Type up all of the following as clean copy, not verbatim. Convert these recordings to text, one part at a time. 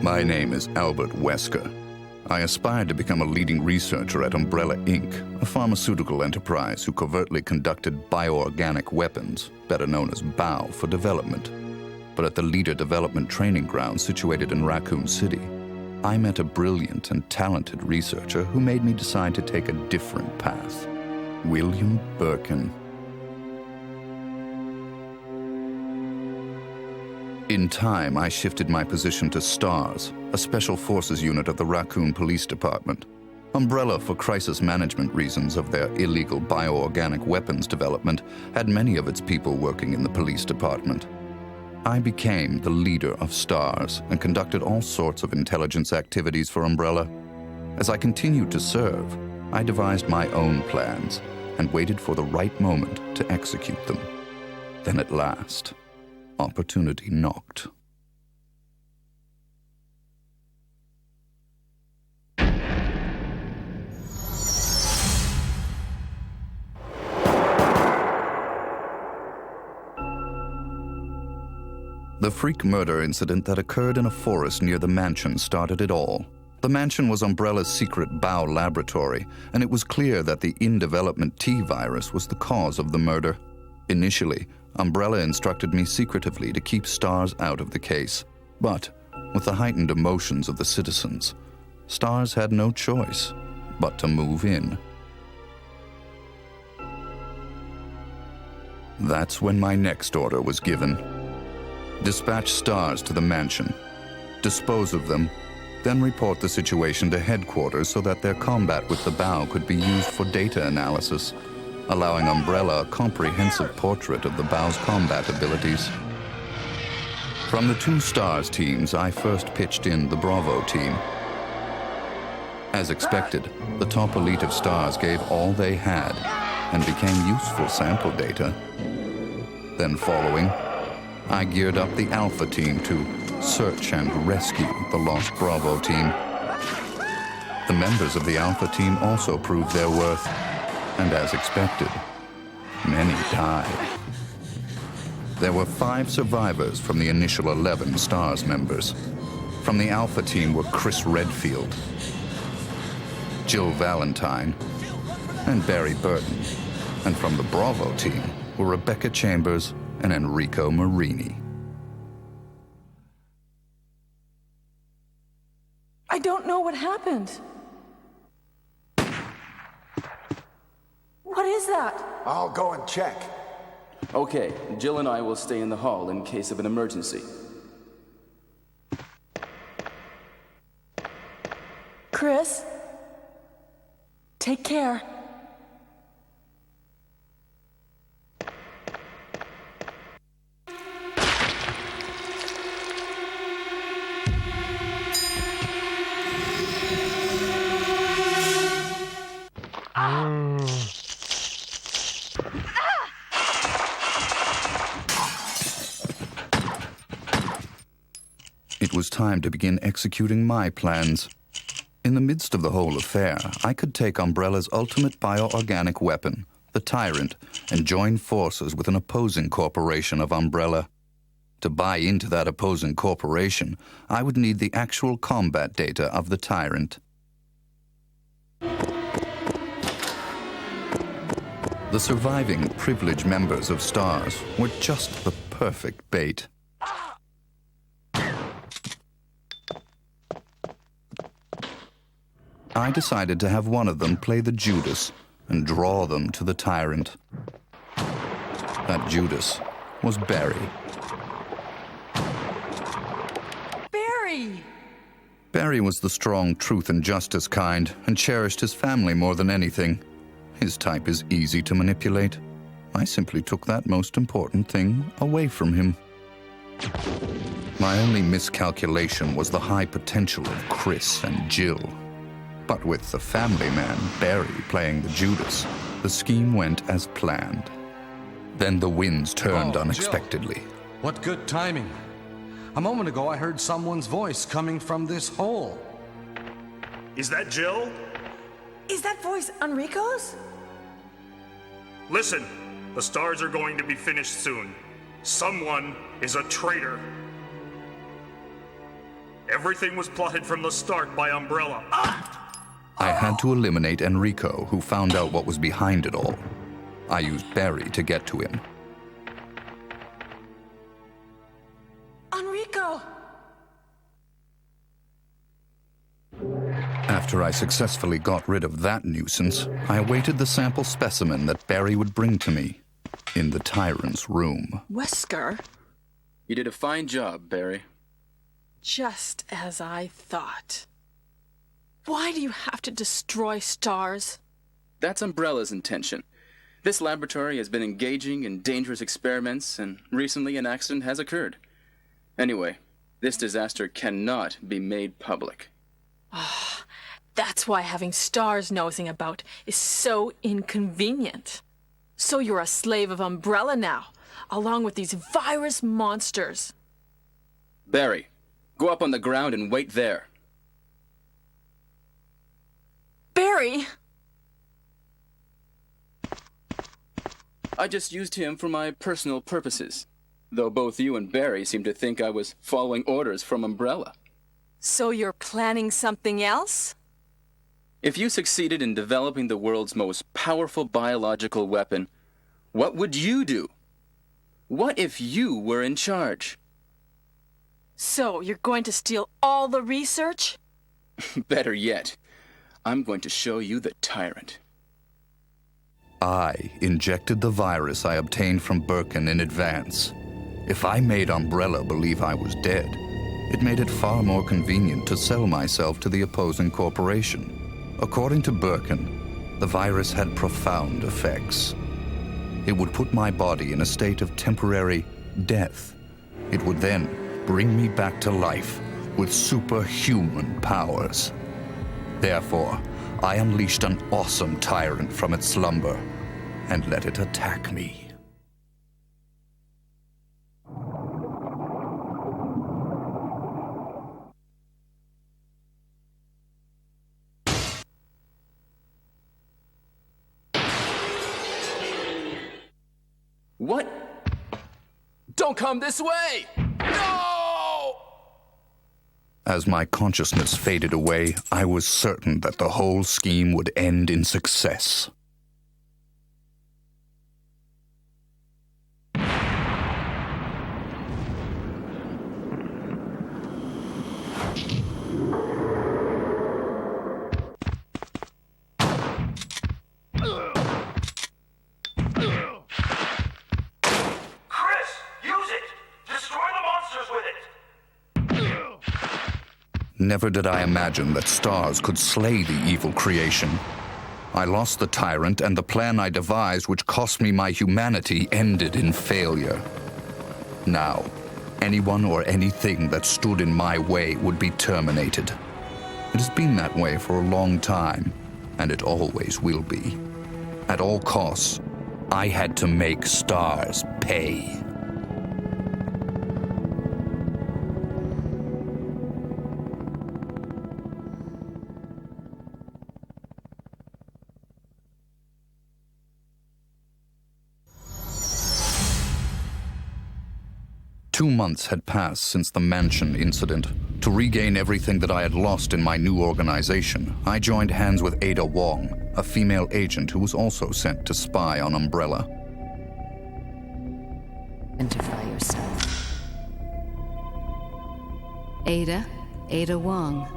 My name is Albert Wesker. I aspired to become a leading researcher at Umbrella Inc., a pharmaceutical enterprise who covertly conducted bioorganic weapons, better known as BOW, for development. But at the Leader Development Training Ground situated in Raccoon City, I met a brilliant and talented researcher who made me decide to take a different path. William Birkin. In time, I shifted my position to S.T.A.R.S, a special forces unit of the Raccoon Police Department. Umbrella, for crisis management reasons of their illegal bioorganic weapons development, had many of its people working in the police department. I became the leader of S.T.A.R.S and conducted all sorts of intelligence activities for Umbrella. As I continued to serve, I devised my own plans and waited for the right moment to execute them. Then at last, opportunity knocked. The freak murder incident that occurred in a forest near the mansion started it all. The mansion was Umbrella's secret BOW laboratory, and it was clear that the in-development T virus was the cause of the murder. Initially, Umbrella instructed me secretively to keep S.T.A.R.S out of the case. But, with the heightened emotions of the citizens, S.T.A.R.S had no choice but to move in. That's when my next order was given. Dispatch S.T.A.R.S to the mansion, dispose of them, then report the situation to headquarters so that their combat with the BOW could be used for data analysis, allowing Umbrella a comprehensive portrait of the BOW's combat abilities. From the two S.T.A.R.S teams, I first pitched in the Bravo team. As expected, the top elite of S.T.A.R.S gave all they had and became useful sample data. Then following, I geared up the Alpha team to search and rescue the lost Bravo team. The members of the Alpha team also proved their worth, and as expected, many died. There were 5 survivors from the initial 11 S.T.A.R.S members. From the Alpha team were Chris Redfield, Jill Valentine, and Barry Burton. And from the Bravo team were Rebecca Chambers and Enrico Marini. I don't know what happened. What is that? I'll go and check. Okay, Jill and I will stay in the hall in case of an emergency. Chris, take care. It was time to begin executing my plans. In the midst of the whole affair, I could take Umbrella's ultimate bioorganic weapon, the Tyrant, and join forces with an opposing corporation of Umbrella. To buy into that opposing corporation, I would need the actual combat data of the Tyrant. The surviving privileged members of S.T.A.R.S were just the perfect bait. I decided to have one of them play the Judas and draw them to the Tyrant. That Judas was Barry. Barry! Barry was the strong truth and justice kind and cherished his family more than anything. His type is easy to manipulate. I simply took that most important thing away from him. My only miscalculation was the high potential of Chris and Jill. But with the family man, Barry, playing the Judas, the scheme went as planned. Then the winds turned unexpectedly. Jill. What good timing. A moment ago, I heard someone's voice coming from this hole. Is that Jill? Is that voice Enrico's? Listen, the S.T.A.R.S are going to be finished soon. Someone is a traitor. Everything was plotted from the start by Umbrella. I had to eliminate Enrico, who found out what was behind it all. I used Barry to get to him. Enrico! After I successfully got rid of that nuisance, I awaited the sample specimen that Barry would bring to me in the tyrant's room. Wesker? You did a fine job, Barry. Just as I thought. Why do you have to destroy S.T.A.R.S? That's Umbrella's intention. This laboratory has been engaging in dangerous experiments, and recently an accident has occurred. Anyway, this disaster cannot be made public. That's why having S.T.A.R.S nosing about is so inconvenient. So you're a slave of Umbrella now, along with these virus monsters. Barry, go up on the ground and wait there. Barry! I just used him for my personal purposes, though both you and Barry seem to think I was following orders from Umbrella. So you're planning something else? If you succeeded in developing the world's most powerful biological weapon, what would you do? What if you were in charge? So you're going to steal all the research? Better yet, I'm going to show you the tyrant. I injected the virus I obtained from Birkin in advance. If I made Umbrella believe I was dead, it made it far more convenient to sell myself to the opposing corporation. According to Birkin, the virus had profound effects. It would put my body in a state of temporary death. It would then bring me back to life with superhuman powers. Therefore, I unleashed an awesome tyrant from its slumber and let it attack me. What? Don't come this way! No! As my consciousness faded away, I was certain that the whole scheme would end in success. Never did I imagine that S.T.A.R.S could slay the evil creation. I lost the tyrant, and the plan I devised, which cost me my humanity, ended in failure. Now, anyone or anything that stood in my way would be terminated. It has been that way for a long time, and it always will be. At all costs, I had to make S.T.A.R.S pay. Two months had passed since the mansion incident. To regain everything that I had lost in my new organization, I joined hands with Ada Wong, a female agent who was also sent to spy on Umbrella. Identify yourself. Ada Wong.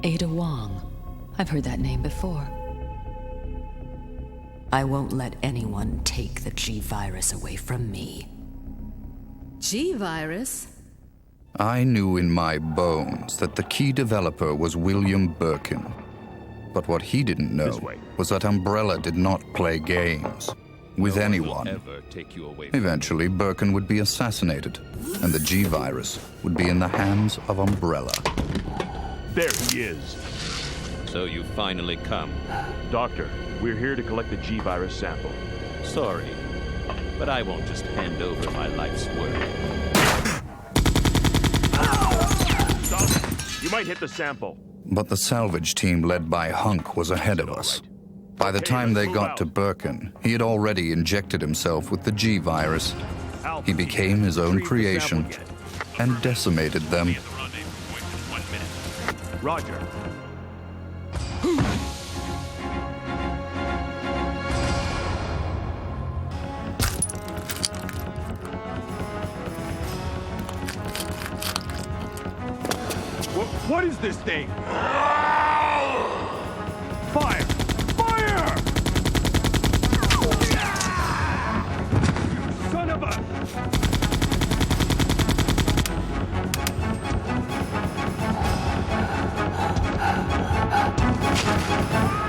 Ada Wong. I've heard that name before. I won't let anyone take the G-Virus away from me. G-Virus? I knew in my bones that the key developer was William Birkin. But what he didn't know was that Umbrella did not play games with anyone. Eventually, Birkin would be assassinated, and the G-Virus would be in the hands of Umbrella. There he is. So you finally come. Doctor, we're here to collect the G-Virus sample. Sorry, but I won't just hand over my life's work. Stop! You might hit the sample. But the salvage team led by Hunk was ahead of us. By the time they got to Birkin, he had already injected himself with the G-Virus. He became his own creation and decimated them Roger. What is this thing? Fire! Fire! Son of a...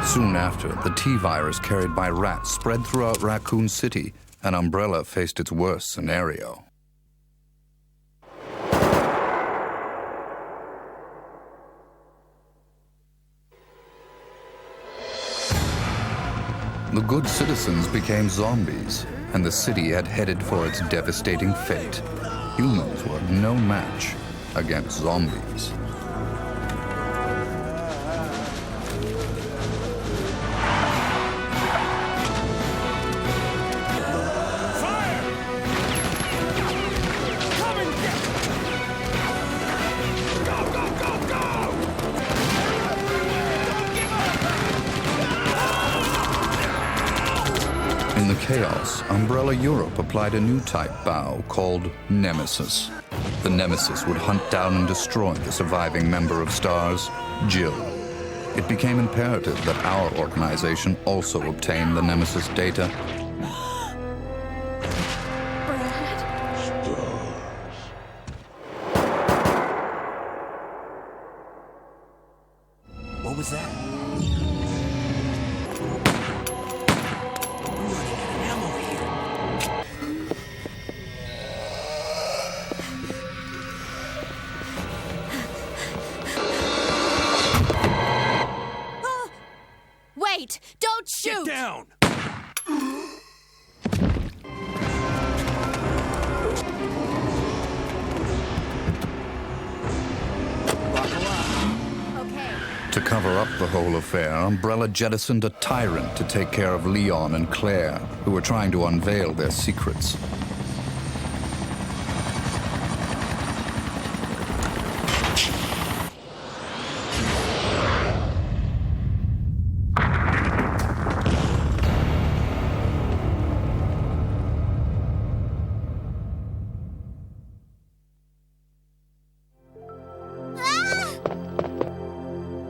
Soon after, the T-virus carried by rats spread throughout Raccoon City, and Umbrella faced its worst scenario. The good citizens became zombies, and the city had headed for its devastating fate. Humans were no match against zombies. In the chaos, Umbrella Europe applied a new type bow called Nemesis. The Nemesis would hunt down and destroy the surviving member of S.T.A.R.S, Jill. It became imperative that our organization also obtain the Nemesis data. What was that? Wait! Don't shoot! Get down! To cover up the whole affair, Umbrella jettisoned a tyrant to take care of Leon and Claire, who were trying to unveil their secrets.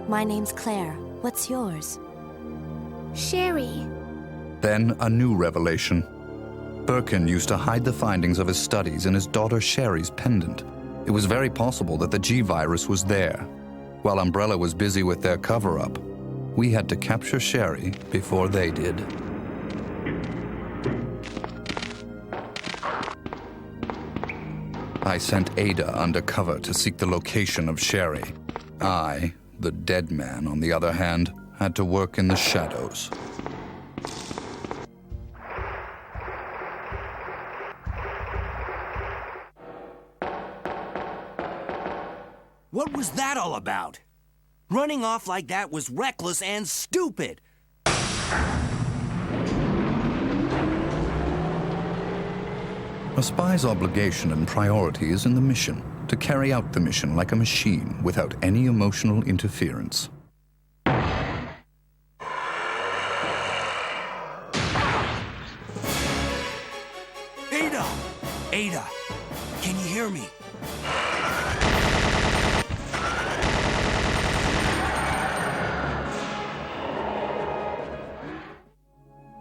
My name's Claire. What's yours? Sherry. Then a new revelation. Birkin used to hide the findings of his studies in his daughter Sherry's pendant. It was very possible that the G-virus was there. While Umbrella was busy with their cover-up, we had to capture Sherry before they did. I sent Ada undercover to seek the location of Sherry. I, the dead man, on the other hand, had to work in the shadows. What was that all about? Running off like that was reckless and stupid. A spy's obligation and priority is in the mission, to carry out the mission like a machine without any emotional interference. Ada! Ada! Can you hear me?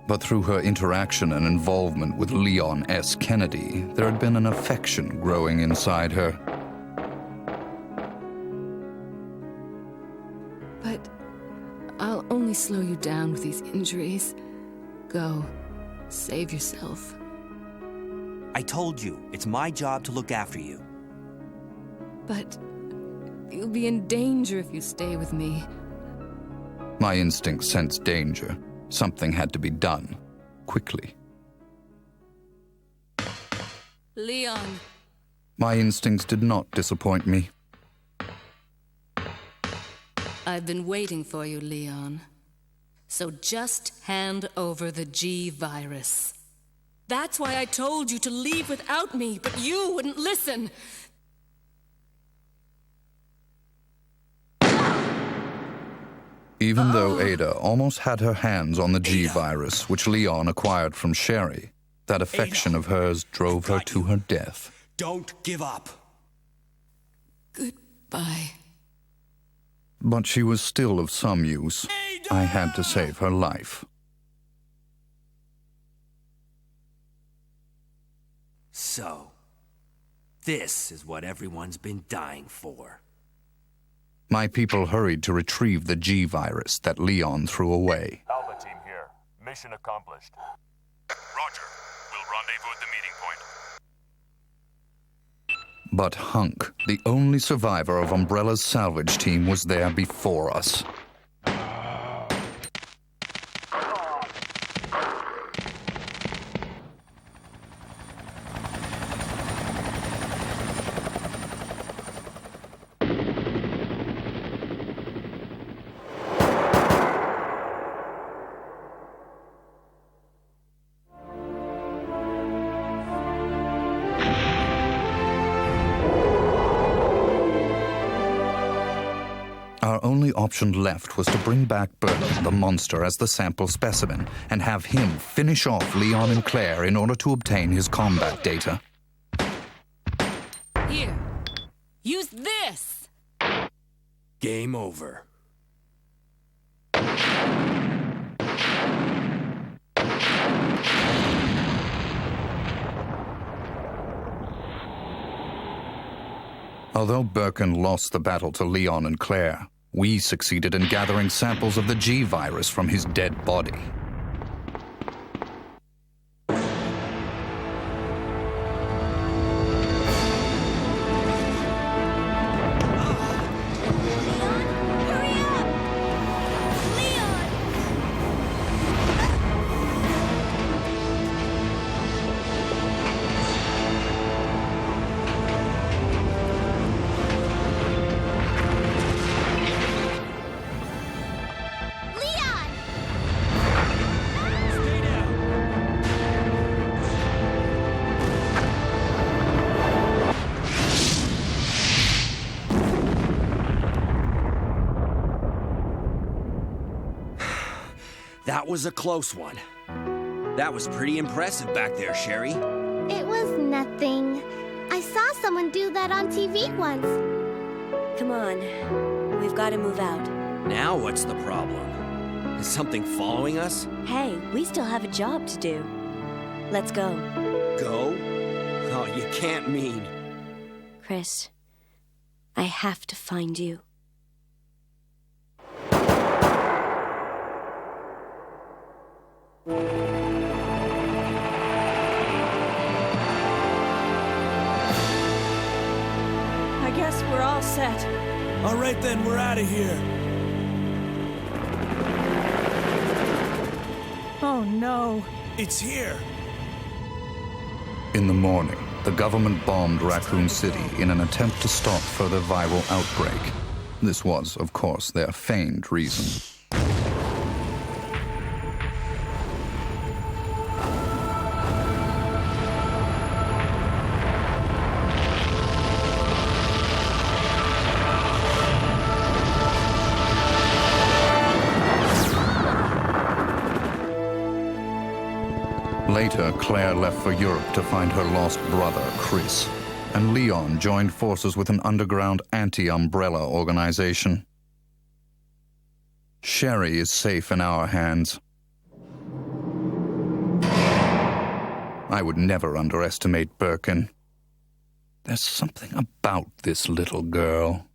But through her interaction and involvement with Leon S. Kennedy, there had been an affection growing inside her. But I'll only slow you down with these injuries. Go. Save yourself. I told you, it's my job to look after you. But you'll be in danger if you stay with me. My instincts sensed danger. Something had to be done, quickly. Leon. My instincts did not disappoint me. I've been waiting for you, Leon. So just hand over the G-virus. That's why I told you to leave without me, but you wouldn't listen. Even though Ada almost had her hands on the G-virus, which Leon acquired from Sherry, that affection of hers drove her to her death. Don't give up. Goodbye. But she was still of some use. I had to save her life. So, this is what everyone's been dying for. My people hurried to retrieve the G-virus that Leon threw away. Alpha team here. Mission accomplished. Roger. We'll rendezvous at the meeting point. But Hunk, the only survivor of Umbrella's salvage team, was there before us. Our only option left was to bring back Birkin, the monster, as the sample specimen, and have him finish off Leon and Claire in order to obtain his combat data. Here. Use this! Game over. Although Birkin lost the battle to Leon and Claire, we succeeded in gathering samples of the G-virus from his dead body. That was a close one. That was pretty impressive back there, Sherry. It was nothing. I saw someone do that on TV once. Come on. We've got to move out. Now what's the problem? Is something following us? Hey, we still have a job to do. Let's go. Go? Oh, you can't mean... Chris, I have to find you. I guess we're all set. All right then, we're out of here. Oh no. It's here. In the morning, the government bombed Raccoon City in an attempt to stop further viral outbreak. This was, of course, their feigned reason. Later, Claire left for Europe to find her lost brother, Chris, and Leon joined forces with an underground anti-Umbrella organization. Sherry is safe in our hands. I would never underestimate Birkin. There's something about this little girl.